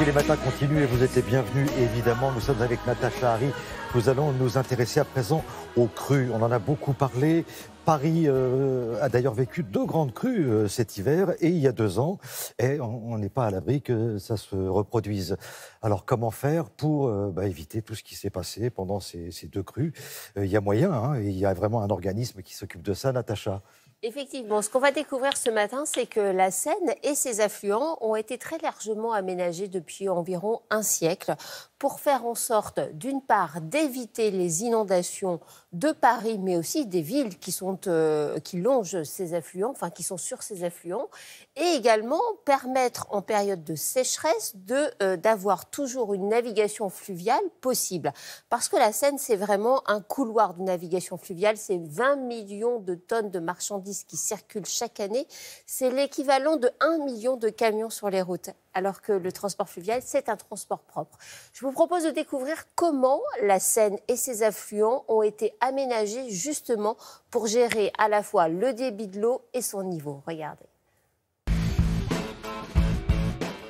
puis les matins continuent et vous êtes les bienvenus. Évidemment, nous sommes avec Natacha Harry. Nous allons nous intéresser à présent aux crues. On en a beaucoup parlé. Paris a d'ailleurs vécu 2 grandes crues cet hiver et il y a 2 ans. Et on n'est pas à l'abri que ça se reproduise. Alors comment faire pour éviter tout ce qui s'est passé pendant ces 2 crues? Il y a moyen, hein, il y a vraiment un organisme qui s'occupe de ça, Natacha. Effectivement, ce qu'on va découvrir ce matin, c'est que la Seine et ses affluents ont été très largement aménagés depuis environ un siècle pour faire en sorte, d'une part, d'éviter les inondations de Paris, mais aussi des villes qui longent ces affluents, enfin qui sont sur ces affluents, et également permettre en période de sécheresse d'avoir toujours une navigation fluviale possible. Parce que la Seine, c'est vraiment un couloir de navigation fluviale, c'est 20 millions de tonnes de marchandises qui circulent chaque année, c'est l'équivalent de 1 million de camions sur les routes, alors que le transport fluvial, c'est un transport propre. Je vous propose de découvrir comment la Seine et ses affluents ont été aménagés justement pour gérer à la fois le débit de l'eau et son niveau. Regardez.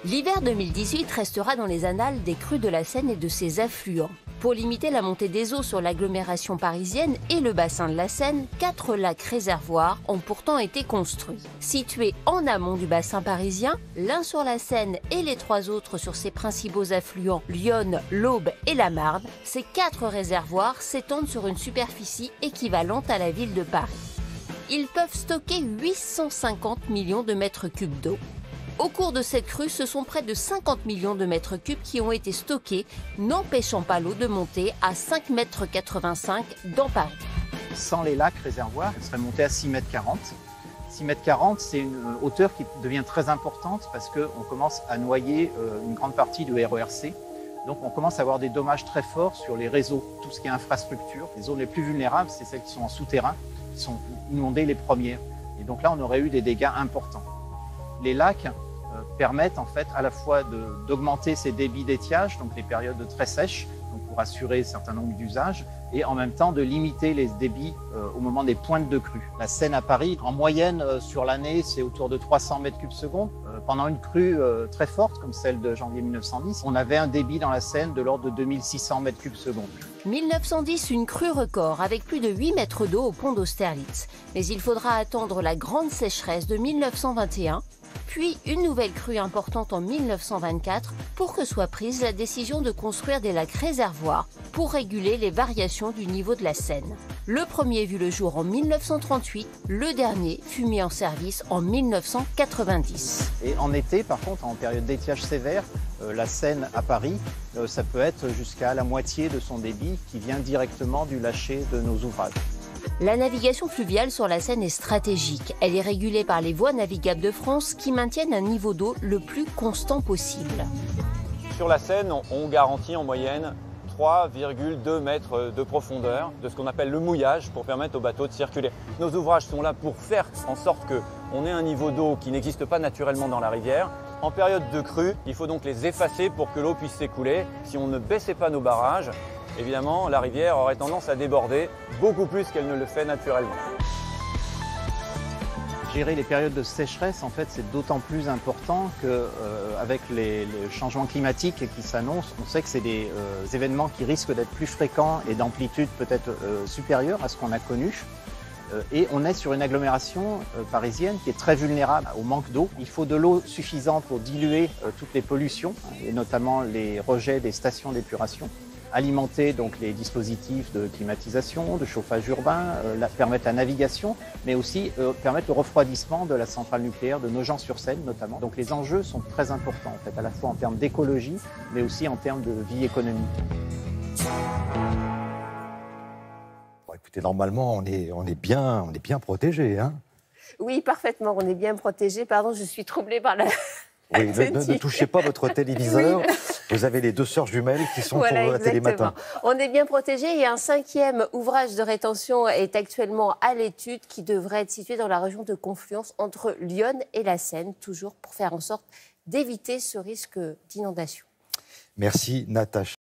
L'hiver 2018 restera dans les annales des crues de la Seine et de ses affluents. Pour limiter la montée des eaux sur l'agglomération parisienne et le bassin de la Seine, 4 lacs réservoirs ont pourtant été construits. Situés en amont du bassin parisien, l'un sur la Seine et les 3 autres sur ses principaux affluents, l'Yonne, l'Aube et la Marne, ces 4 réservoirs s'étendent sur une superficie équivalente à la ville de Paris. Ils peuvent stocker 850 millions de mètres cubes d'eau. Au cours de cette crue, ce sont près de 50 millions de mètres cubes qui ont été stockés, n'empêchant pas l'eau de monter à 5,85 m dans Paris. Sans les lacs réservoirs, elle serait montée à 6,40 m. 6,40 m, c'est une hauteur qui devient très importante parce qu'on commence à noyer une grande partie du RERC. Donc on commence à avoir des dommages très forts sur les réseaux, tout ce qui est infrastructure. Les zones les plus vulnérables, c'est celles qui sont en souterrain, qui sont inondées les premières. Et donc là, on aurait eu des dégâts importants. Les lacs permettent en fait à la fois d'augmenter ces débits d'étiage, donc les périodes très sèches, donc pour assurer un certain nombre d'usages, et en même temps de limiter les débits au moment des pointes de crue. La Seine à Paris, en moyenne sur l'année, c'est autour de 300 m3/s. Pendant une crue très forte, comme celle de janvier 1910, on avait un débit dans la Seine de l'ordre de 2600 m3/s. 1910, une crue record avec plus de 8 mètres d'eau au pont d'Austerlitz. Mais il faudra attendre la grande sécheresse de 1921, puis une nouvelle crue importante en 1924 pour que soit prise la décision de construire des lacs réservoirs pour réguler les variations du niveau de la Seine. Le premier vit le jour en 1938, le dernier fut mis en service en 1990. Et en été, par contre, en période d'étiage sévère, la Seine à Paris, ça peut être jusqu'à la moitié de son débit qui vient directement du lâcher de nos ouvrages. La navigation fluviale sur la Seine est stratégique. Elle est régulée par les voies navigables de France qui maintiennent un niveau d'eau le plus constant possible. Sur la Seine, on garantit en moyenne 3,2 mètres de profondeur de ce qu'on appelle le mouillage pour permettre aux bateaux de circuler. Nos ouvrages sont là pour faire en sorte qu'on ait un niveau d'eau qui n'existe pas naturellement dans la rivière. En période de crue, il faut donc les effacer pour que l'eau puisse s'écouler. Si on ne baissait pas nos barrages, évidemment, la rivière aurait tendance à déborder beaucoup plus qu'elle ne le fait naturellement. Gérer les périodes de sécheresse, en fait, c'est d'autant plus important qu'avec les changements climatiques qui s'annoncent, on sait que c'est des événements qui risquent d'être plus fréquents et d'amplitude peut-être supérieure à ce qu'on a connu. Et on est sur une agglomération parisienne qui est très vulnérable au manque d'eau. Il faut de l'eau suffisante pour diluer toutes les pollutions, et notamment les rejets des stations d'épuration. Alimenter donc les dispositifs de climatisation, de chauffage urbain, permettre la navigation, mais aussi permettre le refroidissement de la centrale nucléaire de Nogent-sur-Seine notamment. Donc les enjeux sont très importants en fait, à la fois en termes d'écologie, mais aussi en termes de vie économique. Bon, écoutez, normalement, on est bien protégé, hein. Oui, parfaitement, on est bien protégé. Pardon, je suis troublée par la... Oui, ne touchez pas votre téléviseur. Oui. Vous avez les 2 sœurs jumelles qui sont voilà, pour la Télématin. On est bien protégé et un 5e ouvrage de rétention est actuellement à l'étude qui devrait être situé dans la région de confluence entre l'Yonne et la Seine, toujours pour faire en sorte d'éviter ce risque d'inondation. Merci Natacha.